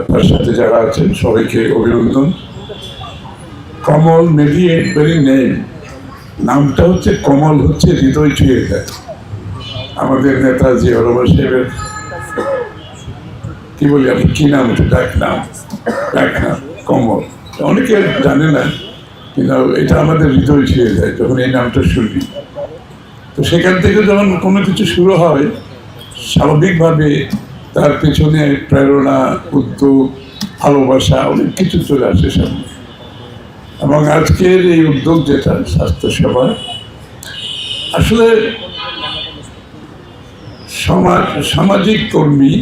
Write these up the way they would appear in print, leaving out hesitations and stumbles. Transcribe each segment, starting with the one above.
তার সাথে যারা আছেন সবাইকে অভিনন্দন। কমল মেবি এ ভেরি নেম, নামটা হচ্ছে কমল, হচ্ছে হৃদয় ছুঁয়ে দেয়। আমাদের নেতা জিয়া রহমান সাহেবের কি বলি আমি, কি নাম হচ্ছে, ডাক নাম কমল। অনেকে জানে না, কিন্তু এটা আমাদের হৃদয় ছুঁয়ে দেয় যখন এই নামটা শুনি। তো সেখান থেকে যখন কোনো কিছু শুরু হয়, স্বাভাবিকভাবে তার পেছনে প্রেরণা, উদ্যোগ, ভালোবাসা অনেক কিছু চলে আসে সামনে। এবং আজকের এই উদ্যোগ যেটা স্বাস্থ্যসেবা, আসলে সামাজিক কর্মী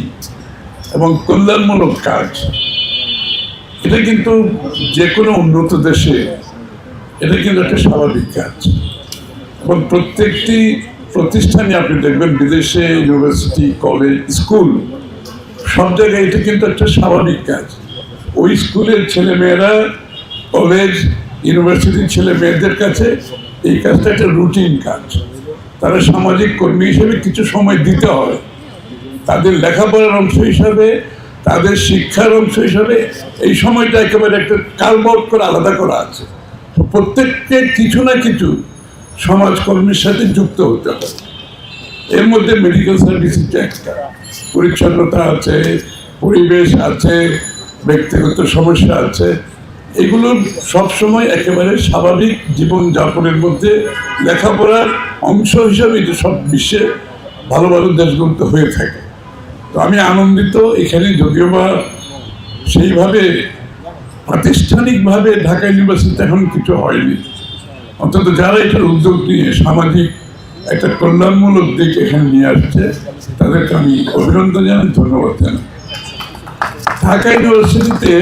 এবং কল্যাণমূলক কাজ, এটা কিন্তু যে কোনো উন্নত দেশে এটা কিন্তু একটা স্বাভাবিক কাজ। এবং প্রত্যেকটি প্রতিষ্ঠানে আপনি দেখবেন, বিদেশে ইউনিভার্সিটি, কলেজ, স্কুল, সব জায়গায় এটা কিন্তু একটা স্বাভাবিক কাজ। ওই স্কুলের ছেলেমেয়েরা, কলেজ, ইউনিভার্সিটির ছেলে মেয়েদের কাছে এই কাজটা একটা রুটিন কাজ। তারা সামাজিক কর্মী হিসেবে কিছু সময় দিতে হয়, তাদের লেখাপড়ার অংশ হিসাবে, তাদের শিক্ষার অংশ হিসাবে এই সময়টা একেবারে একটা কালবট করে আলাদা করা আছে। প্রত্যেককে কিছু না কিছু সমাজকর্মীর সাথে যুক্ত হতে হবে। এর মধ্যে মেডিকেল সার্ভিসটা একটা, পরিচ্ছন্নতা আছে, পরিবেশ আছে, ব্যক্তিগত সমস্যা আছে। এগুলো সবসময় একেবারে স্বাভাবিক জীবনযাপনের মধ্যে লেখাপড়ার অংশ হিসাবে এটা সব বিশ্বে ভালো ভালো দেশগুলোতে হয়ে থাকে। তো আমি আনন্দিত, এখানে যদিও বা সেইভাবে প্রাতিষ্ঠানিকভাবে ঢাকা ইউনিভার্সিটিতে এখন কিছু হয়নি, অন্তত যারা এটার উদ্যোগ নিয়ে সামাজিক একটা কল্যাণমূলক দিক এখানে নিয়ে আসছে তাদেরকে আমি অভিনন্দন জানাই, ধন্যবাদ জানাই। ঢাকা ইউনিভার্সিটিতে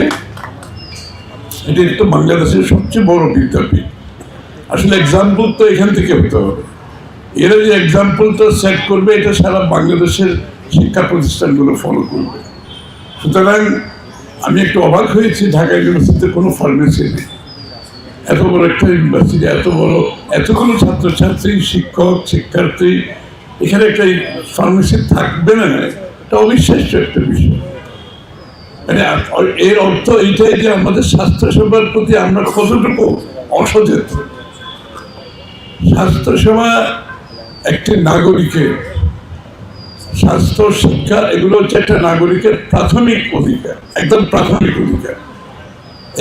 এটি তো বাংলাদেশের সবচেয়ে বড় বিদ্যাপীঠ। আসলে এক্সাম্পল তো এখান থেকে হতে হবে। এরা যে এক্সাম্পলটা সেট করবে, এটা সারা বাংলাদেশের শিক্ষা প্রতিষ্ঠানগুলো ফলো করবে। সুতরাং আমি একটু অবাক হয়েছি, ঢাকা ইউনিভার্সিটিতে কোনো ফার্মেসি নেই। এত বড় একটা ইউনিভার্সিটি, এত বড়, এতগুলো ছাত্রছাত্রী, শিক্ষক, শিক্ষার্থী, এখানে একটা ফার্মেসি থাকবে না, এটা অবিশ্বাস্য একটা বিষয়। মানে এর অর্থ এইটাই যে আমাদের স্বাস্থ্যসেবার প্রতি আমরা কতটুকু অসচেতন। স্বাস্থ্যসেবা একটি নাগরিকের, স্বাস্থ্য, শিক্ষা, এগুলো হচ্ছে একটা নাগরিকের প্রাথমিক অধিকার, একদম প্রাথমিক অধিকার।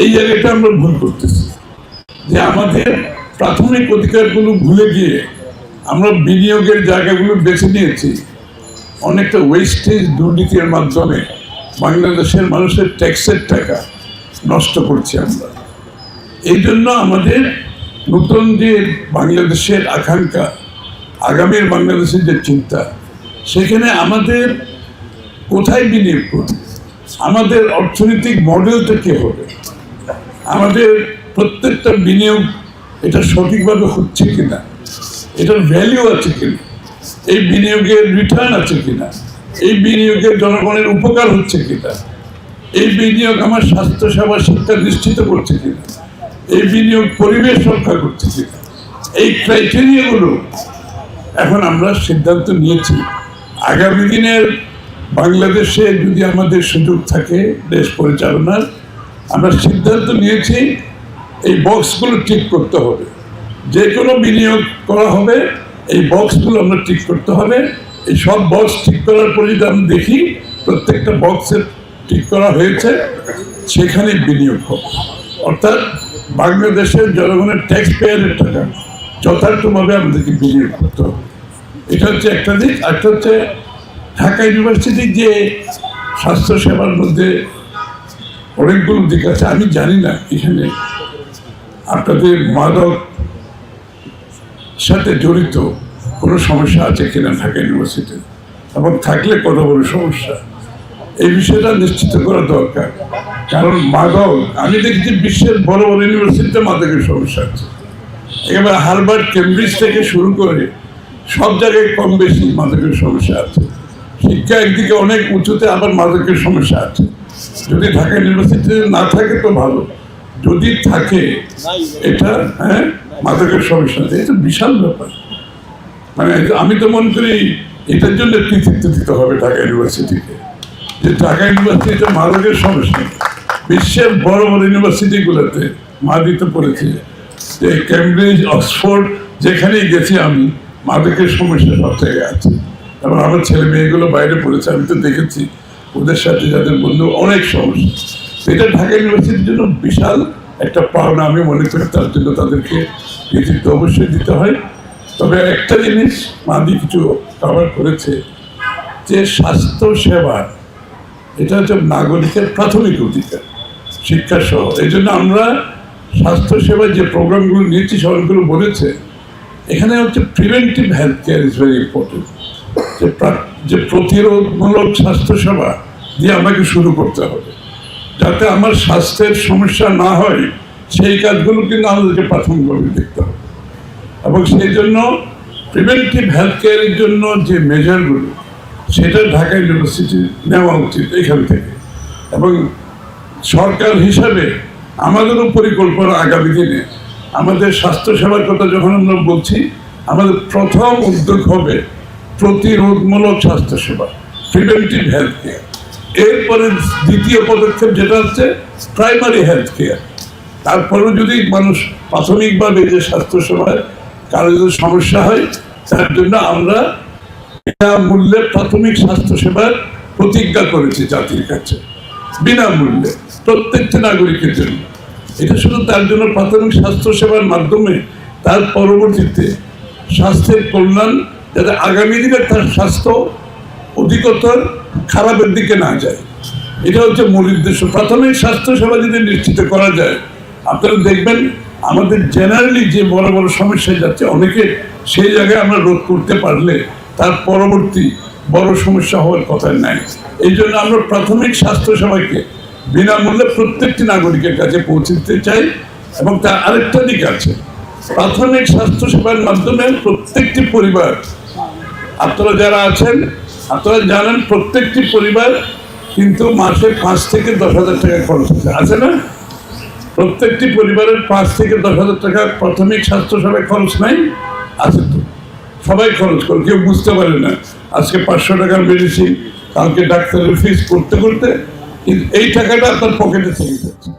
এই জায়গাটা আমরা ভুল করতেছি, যে আমাদের প্রাথমিক অধিকারগুলো ভুলে গিয়ে আমরা বিনিয়োগের জায়গাগুলো বেছে নিয়েছি। অনেকটা ওয়েস্টেজ, দুর্নীতির মাধ্যমে বাংলাদেশের মানুষের ট্যাক্সের টাকা নষ্ট করছি আমরা। এই জন্য আমাদের নতুন যে বাংলাদেশের আকাঙ্ক্ষা, আগামীর বাংলাদেশের যে চিন্তা, সেখানে আমাদের কোথায় বিনিয়োগ করব, আমাদের অর্থনৈতিক মডেলটা কী হবে, আমাদের প্রত্যেকটা বিনিয়োগ এটা সঠিকভাবে হচ্ছে কিনা, এটার ভ্যালু আছে কিনা, এই বিনিয়োগের রিটার্ন আছে কিনা, এই বিনিয়োগের জনগণের উপকার হচ্ছে কিনা, এই বিনিয়োগ আমার স্বাস্থ্যসেবা, শিক্ষা নিশ্চিত করছে কিনা, এই বিনিয়োগ পরিবেশ রক্ষা করছে কিনা, এই ক্রাইটেরিয়াগুলো এখন আমরা সিদ্ধান্ত নিয়েছি। আগামী দিনের বাংলাদেশে যদি আমাদের সুযোগ থাকে দেশ পরিচালনার, আমরা সিদ্ধান্ত নিয়েছি এই বক্সগুলো ঠিক করতে হবে। যে কোনো বিনিয়োগ করা হবে, এই বক্সগুলো আমরা ঠিক করতে হবে। এই সব বক্স ঠিক করার পরে যদি আমরা দেখি প্রত্যেকটা বক্সের ঠিক করা হয়েছে, সেখানে বিনিয়োগ হবে। অর্থাৎ বাংলাদেশের জনগণের ট্যাক্স পেয়ারের টাকা যথার্থভাবে আমাদেরকে বিনিয়োগ করতে হবে। এটা হচ্ছে একটা দিক। একটা হচ্ছে ঢাকা ইউনিভার্সিটির যে স্বাস্থ্যসেবার মধ্যে অনেকগুলো দিক আছে। আমি জানি না এখানে আপনাদের মাদক সাথে জড়িত কোনো সমস্যা আছে কিনা ঢাকা ইউনিভার্সিটি, এবং থাকলে কত বড় সমস্যা, এই বিষয়টা নিশ্চিত করা দরকার। কারণ মাদক, আমি দেখছি বিশ্বের বড় বড় ইউনিভার্সিটিতে মাদকের সমস্যা আছে। একেবারে হার্ভার্ড, কেমব্রিজ থেকে শুরু করে সব জায়গায় কম বেশি মাদকের সমস্যা আছে। শিক্ষা একদিকে অনেক উঁচুতে, আবার মাদকের সমস্যা আছে। যদি ঢাকা ইউনিভার্সিটিতে না থাকে তো ভালো, যদি থাকে এটা মাদকের সমস্যা আছে, এটা বিশাল ব্যাপার। মানে আমি তো মনে করি এটার জন্য কৃতিত্ব দিতে হবে ঢাকা ইউনিভার্সিটিকে। যে ঢাকা ইউনিভার্সিটিতে মাদকের সমস্যা বিশ্বের বড় বড় ইউনিভার্সিটিগুলোতে মাদিতে পড়েছে, যে ক্যামব্রিজ, অক্সফোর্ড, যেখানেই গেছি আমি মাদকের সমস্যা সব জায়গায় আছে। এবং আমার ছেলে মেয়েগুলো বাইরে পড়েছে, আমি তো দেখেছি ওদের সাথে যাদের বন্ধু অনেক সমস্যা। এটা ঢাকা ইউনিভার্সিটির জন্য বিশাল একটা পাওনা আমি মনে করি, তার জন্য তাদেরকে কৃতিত্ব অবশ্যই দিতে হয়। তবে একটা জিনিস মাদি কিছু কভার করেছে, যে স্বাস্থ্য সেবা এটা হচ্ছে নাগরিকের প্রাথমিক অধিকার, শিক্ষা সহ। এই জন্য আমরা স্বাস্থ্য সেবার যে প্রোগ্রামগুলো নিয়েছি সবগুলো বলেছে, এখানে হচ্ছে preventive health care is very important. যে প্রতিরোধমূলক স্বাস্থ্যসেবা দিয়ে আমাকে শুরু করতে হবে, যাতে আমার স্বাস্থ্যের সমস্যা না হয় সেই কাজগুলো কিন্তু আমাদেরকে প্রাথমিকভাবে দেখতে হবে। এবং সেই জন্য প্রিভেন্টিভ হেলথ কেয়ারের জন্য যে মেজারগুলো, সেটা ঢাকা ইউনিভার্সিটি নেওয়া উচিত এখান থেকে। এবং সরকার হিসাবে আমাদেরও পরিকল্পনা আগামী দিনে আমাদের স্বাস্থ্যসেবার কথা যখন আমরা বলছি, আমাদের প্রথম উদ্যোগ হবে প্রতিরোধমূলক স্বাস্থ্যসেবা, প্রিভেন্টিভ হেলথ কেয়ার। এরপরে দ্বিতীয় পদক্ষেপ যেটা হচ্ছে প্রাইমারি হেলথ কেয়ার। তারপরেও যদি মানুষ প্রাথমিকভাবে যে স্বাস্থ্যসেবায় কারো যদি সমস্যা হয়, তার জন্য আমরা বিনামূল্যে প্রাথমিক স্বাস্থ্যসেবার প্রতিজ্ঞা করেছি জাতির কাছে, বিনামূল্যে প্রত্যেকটি নাগরিকের জন্য। এটা শুধু তার জন্য প্রাথমিক স্বাস্থ্যসেবার মাধ্যমে তার পরবর্তীতে স্বাস্থ্যের কল্যাণ, যাতে আগামী দিনে তার স্বাস্থ্য অধিকতর খারাপের দিকে না যায়, এটা হচ্ছে মূল উদ্দেশ্য। প্রাথমিক স্বাস্থ্যসেবা যদি নিশ্চিত করা যায়, আপনারা দেখবেন আমাদের জেনারেলি যে বড় বড় সমস্যায় যাচ্ছে, অনেকে সেই জায়গায় আমরা রোধ করতে পারলে তার পরবর্তী বড় সমস্যা হওয়ার কথা নাই। এই জন্য আমরা প্রাথমিক স্বাস্থ্যসেবাকে বিনামূল্যে প্রত্যেকটি নাগরিকের কাছে পৌঁছে দিতে চাই। এবং তার আরেকটা দিক আছে, প্রাথমিক স্বাস্থ্যসেবার মাধ্যমে প্রত্যেকটি পরিবার, আপনারা যারা আছেন আপনারা জানেন, প্রত্যেকটি পরিবার কিন্তু মাসে 5 থেকে 10,000 টাকা খরচ আছে না? প্রত্যেকটি পরিবারের 5 থেকে 10,000 টাকা প্রাথমিক স্বাস্থ্যসেবায় খরচ নাই? আছে তো, সবাই খরচ করে, কেউ বুঝতে পারে না। আজকে 500 টাকার মেডিসিন, কালকে ডাক্তারের ফিস করতে করতে এই টাকাটা আপনার পকেটে থেকে যাচ্ছে।